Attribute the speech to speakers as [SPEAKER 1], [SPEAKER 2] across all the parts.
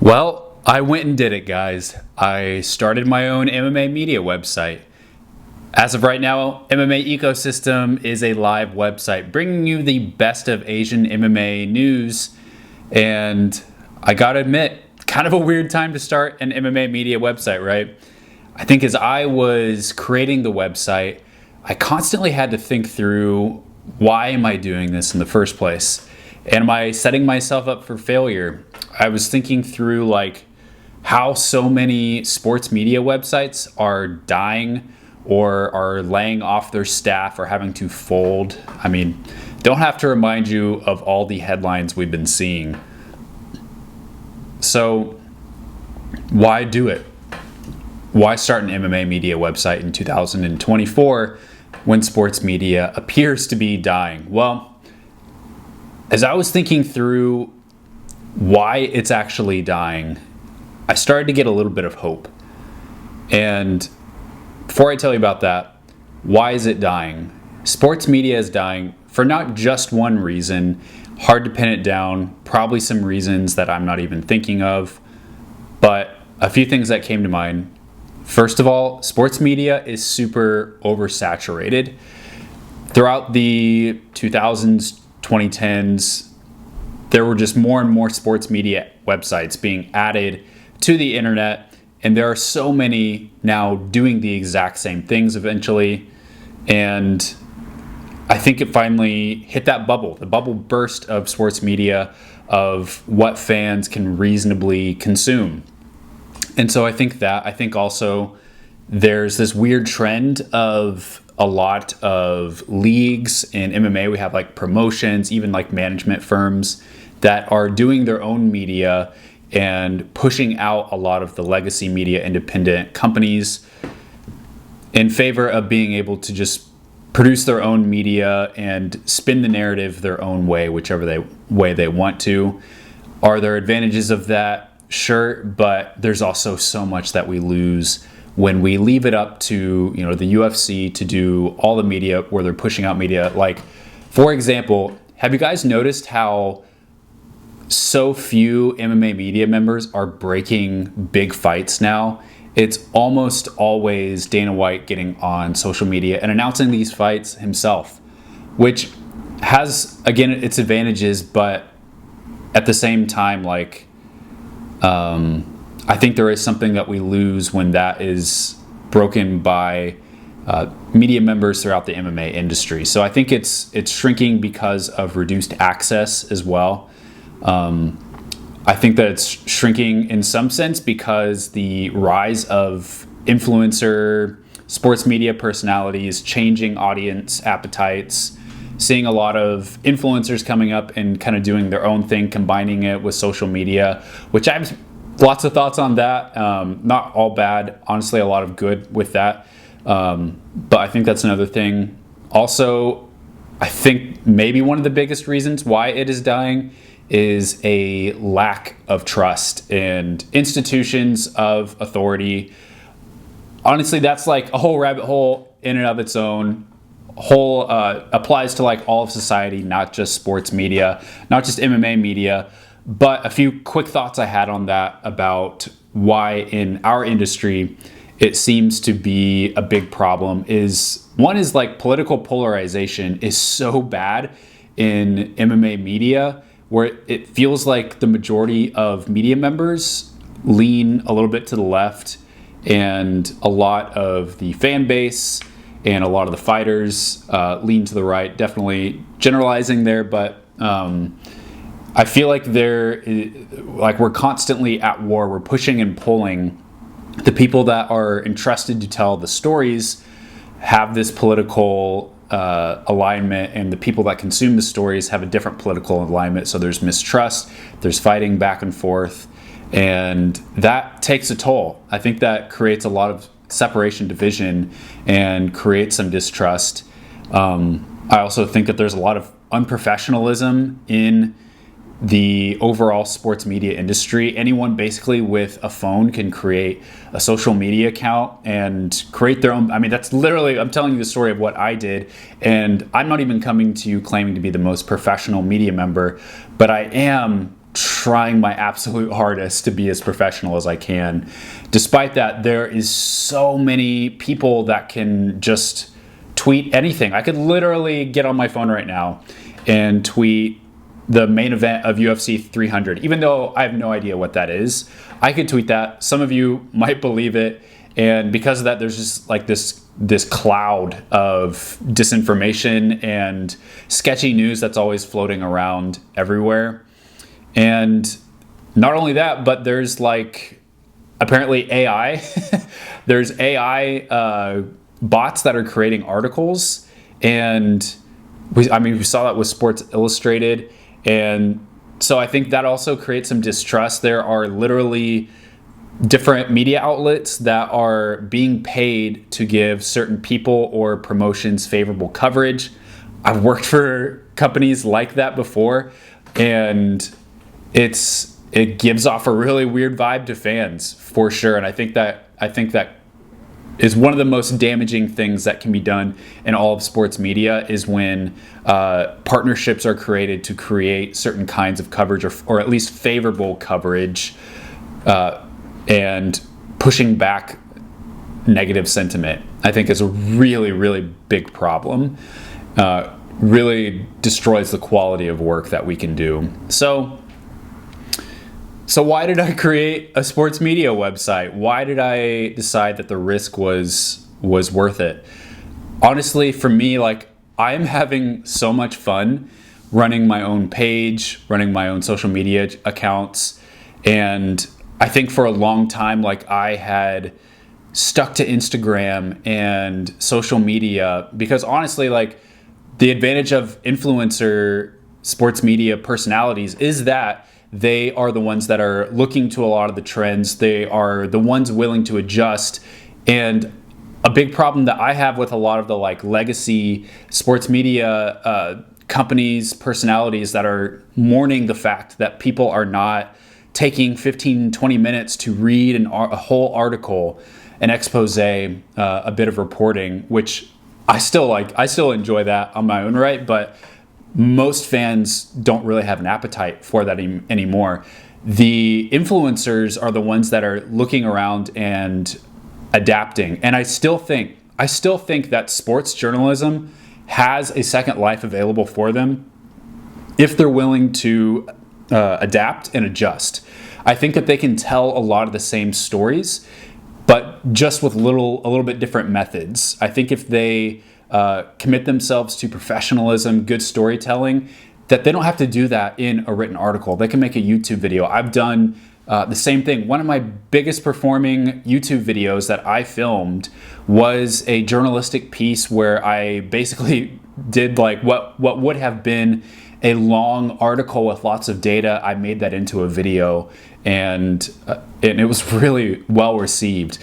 [SPEAKER 1] Well, I went and did it, guys. I started my own MMA media website. As of right now, MMA Ecosystem is a live website bringing you the best of Asian MMA news. And I gotta admit, kind of a weird time to start an MMA media website, right? I think as I was creating the website, I constantly had to think through, why am I doing this in the first place? And am I setting myself up for failure? I was thinking through how so many sports media websites are dying or are laying off their staff or having to fold. I mean, don't have to remind you of all the headlines we've been seeing. So why do it? Why start an MMA media website in 2024 when sports media appears to be dying? Well, as I was thinking through why it's actually dying, I started to get a little bit of hope. And before I tell you about that, why is it dying? Sports media is dying for not just one reason. Hard to pin it down. Probably some reasons that I'm not even thinking of. But a few things that came to mind. First of all, sports media is super oversaturated. Throughout the 2000s, 2010s, there were just more and more sports media websites being added to the internet, and there are so many now doing the exact same things eventually. And I think it finally hit that bubble. The bubble burst of sports media, of what fans can reasonably consume. And so I think also there's this weird trend of a lot of leagues in MMA. We have promotions, even management firms that are doing their own media and pushing out a lot of the legacy media independent companies in favor of being able to just produce their own media and spin the narrative their own way, whichever way they want to. Are there advantages of that? Sure, but there's also so much that we lose when we leave it up to the UFC to do all the media, where they're pushing out media. For example, have you guys noticed how so few MMA media members are breaking big fights now? It's almost always Dana White getting on social media and announcing these fights himself, which has, again, its advantages, but at the same time, I think there is something that we lose when that is broken by media members throughout the MMA industry. So I think it's shrinking because of reduced access as well. I think that it's shrinking in some sense because the rise of influencer sports media personalities, changing audience appetites, seeing a lot of influencers coming up and kind of doing their own thing, combining it with social media, which I have lots of thoughts on that. Not all bad, honestly, a lot of good with that. But I think that's another thing. Also, I think maybe one of the biggest reasons why it is dying is a lack of trust in institutions of authority. Honestly, that's a whole rabbit hole in and of its own. Applies to all of society, not just sports media, not just MMA media. But a few quick thoughts I had on that about why in our industry it seems to be a big problem is, one is political polarization is so bad in MMA media, where it feels like the majority of media members lean a little bit to the left, and a lot of the fan base and a lot of the fighters lean to the right. Definitely generalizing there, but I feel like we're constantly at war. We're pushing and pulling. The people that are entrusted to tell the stories have this political alignment, and the people that consume the stories have a different political alignment. So there's mistrust, there's fighting back and forth, and that takes a toll. I think that creates a lot of separation, division, and creates some distrust. I also think that there's a lot of unprofessionalism in the overall sports media industry. Anyone basically with a phone can create a social media account and create their own. I mean, that's literally, I'm telling you the story of what I did, and I'm not even coming to you claiming to be the most professional media member, but I am trying my absolute hardest to be as professional as I can. Despite that, there is so many people that can just tweet anything. I could literally get on my phone right now and tweet the main event of UFC 300, even though I have no idea what that is. I could tweet that. Some of you might believe it. And because of that, there's just like this cloud of disinformation and sketchy news that's always floating around everywhere. And not only that, but there's like apparently AI. There's AI bots that are creating articles. And we saw that with Sports Illustrated. And so I think that also creates some distrust. There are literally different media outlets that are being paid to give certain people or promotions favorable coverage. I've worked for companies like that before, and it gives off a really weird vibe to fans for sure. And I think that is one of the most damaging things that can be done in all of sports media, is when partnerships are created to create certain kinds of coverage, or at least favorable coverage, and pushing back negative sentiment. I think is a really, really big problem. Really destroys the quality of work that we can do. So why did I create a sports media website? Why did I decide that the risk was worth it? Honestly, for me, like, I am having so much fun running my own page, running my own social media accounts. And I think for a long time, like, I had stuck to Instagram and social media because honestly, like, the advantage of influencer sports media personalities is that they are the ones that are looking to a lot of the trends. They are the ones willing to adjust. And a big problem that I have with a lot of the like legacy sports media companies, personalities that are mourning the fact that people are not taking 15, 20 minutes to read a whole article, an expose, a bit of reporting, which I still enjoy that on my own right, but most fans don't really have an appetite for that anymore. The influencers are the ones that are looking around and adapting. And I still think that sports journalism has a second life available for them if they're willing to adapt and adjust. I think that they can tell a lot of the same stories, but just with a little bit different methods. I think if they commit themselves to professionalism, good storytelling, that they don't have to do that in a written article. They can make a YouTube video. I've done the same thing. One of my biggest performing YouTube videos that I filmed was a journalistic piece where I basically did like what would have been a long article with lots of data. I made that into a video, and it was really well received.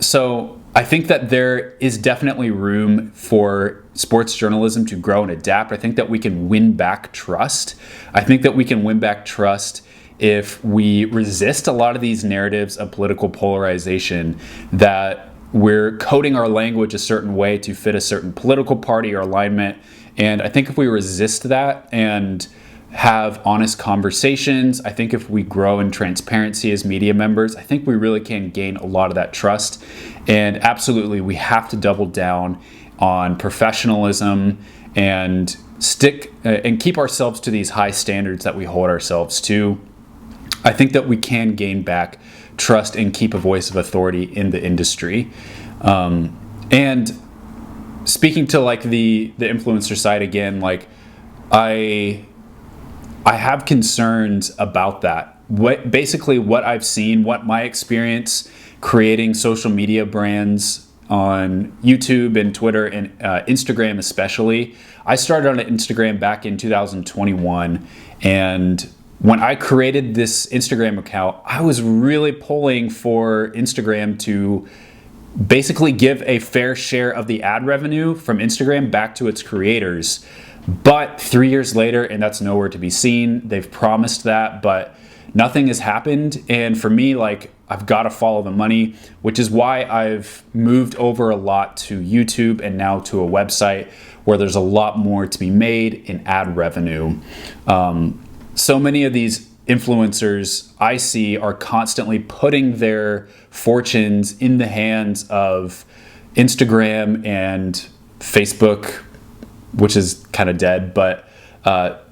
[SPEAKER 1] So I think that there is definitely room for sports journalism to grow and adapt. I think that we can win back trust. I think that we can win back trust if we resist a lot of these narratives of political polarization, that we're coding our language a certain way to fit a certain political party or alignment. And I think if we resist that and have honest conversations, I think if we grow in transparency as media members, I think we really can gain a lot of that trust. And absolutely, we have to double down on professionalism and stick and keep ourselves to these high standards that we hold ourselves to. I think that we can gain back trust and keep a voice of authority in the industry. And speaking to like the influencer side again, like I have concerns about that. What I've seen, what my experience creating social media brands on YouTube and Twitter and Instagram especially. I started on Instagram back in 2021, and when I created this Instagram account, I was really pulling for Instagram to basically give a fair share of the ad revenue from Instagram back to its creators. But 3 years later, and that's nowhere to be seen. They've promised that, but nothing has happened. And for me, like, I've got to follow the money, which is why I've moved over a lot to YouTube and now to a website where there's a lot more to be made in ad revenue. so many of these influencers I see are constantly putting their fortunes in the hands of Instagram and Facebook, which is kind of dead, but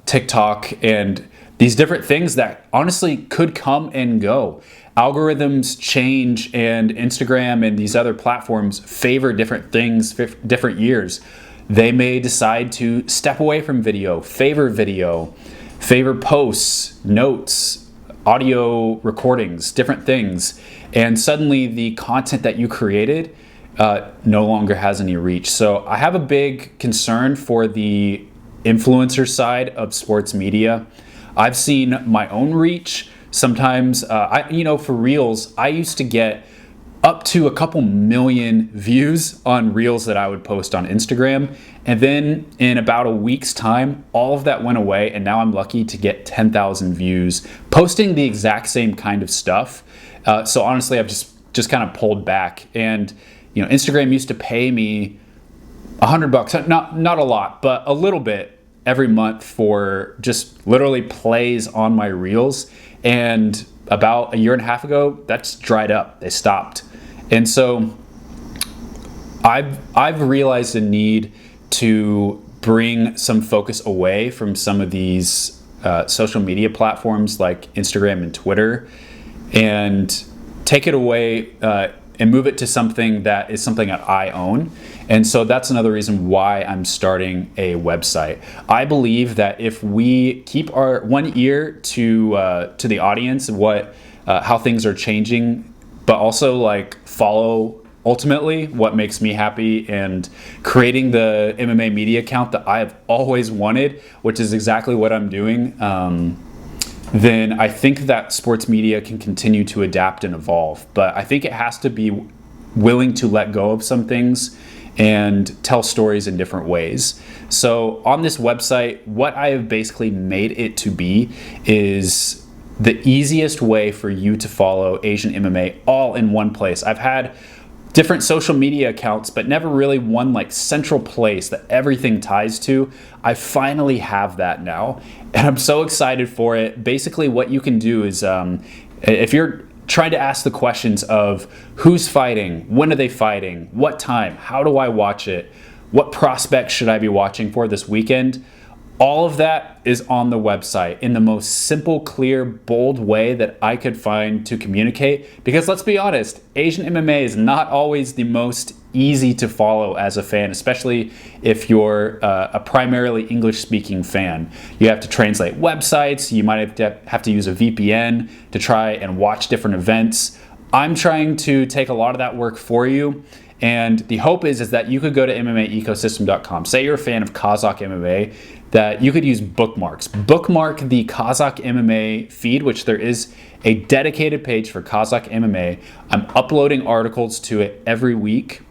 [SPEAKER 1] TikTok and these different things that honestly could come and go. Algorithms change, and Instagram and these other platforms favor different things, different years. They may decide to step away from video, favor posts, notes, audio recordings, different things. And suddenly the content that you created no longer has any reach. So I have a big concern for the influencer side of sports media. I've seen my own reach. Sometimes, for Reels, I used to get up to a couple million views on Reels that I would post on Instagram. And then in about a week's time, all of that went away. And now I'm lucky to get 10,000 views posting the exact same kind of stuff. So honestly, I've just kind of pulled back. And, Instagram used to pay me $100, not a lot, but a little bit every month for just literally plays on my Reels. And about a year and a half ago, that's dried up. They stopped. And so I've realized a need to bring some focus away from some of these social media platforms like Instagram and Twitter, and take it away and move it to something that is something that I own. And so that's another reason why I'm starting a website. I believe that if we keep our one ear to the audience, how things are changing, but also follow ultimately what makes me happy, and creating the MMA media account that I have always wanted, which is exactly what I'm doing, then I think that sports media can continue to adapt and evolve. But I think it has to be willing to let go of some things and tell stories in different ways. So on this website, what I have basically made it to be is the easiest way for you to follow Asian MMA all in one place. I've had different social media accounts, but never really one central place that everything ties to. I finally have that now, and I'm so excited for it. Basically, what you can do is, if you're trying to ask the questions of who's fighting, when are they fighting, what time, how do I watch it, what prospects should I be watching for this weekend, all of that is on the website in the most simple, clear, bold way that I could find to communicate. Because let's be honest, Asian MMA is not always the most easy to follow as a fan, especially if you're a primarily English-speaking fan. You have to translate websites, you might have to use a VPN to try and watch different events. I'm trying to take a lot of that work for you. And the hope is that you could go to MMAecosystem.com. Say you're a fan of Kazakh MMA, that you could use bookmarks. Bookmark the Kazakh MMA feed, which there is a dedicated page for Kazakh MMA. I'm uploading articles to it every week,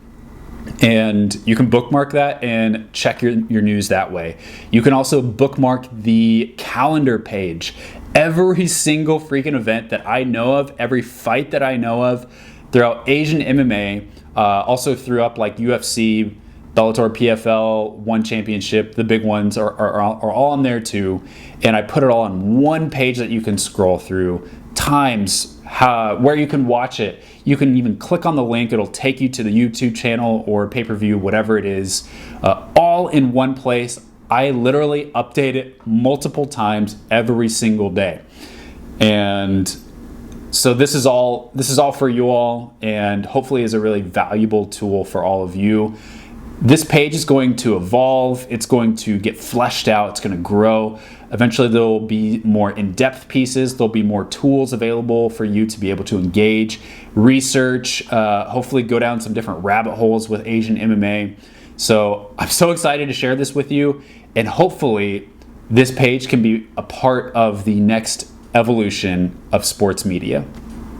[SPEAKER 1] and you can bookmark that and check your news that way. You can also bookmark the calendar page. Every single freaking event that I know of, every fight that I know of throughout Asian MMA, also threw up UFC, Bellator, PFL, One Championship, the big ones are all on there too. And I put it all on one page that you can scroll through, times, where you can watch it. You can even click on the link. It'll take you to the YouTube channel or pay-per-view, whatever it is, all in one place. I literally update it multiple times every single day. And so this is all for you all, and hopefully is a really valuable tool for all of you. This page is going to evolve. It's going to get fleshed out. It's going to grow. Eventually, there will be more in-depth pieces. There'll be more tools available for you to be able to engage, research, hopefully go down some different rabbit holes with Asian MMA. So I'm so excited to share this with you, and hopefully this page can be a part of the next evolution of sports media.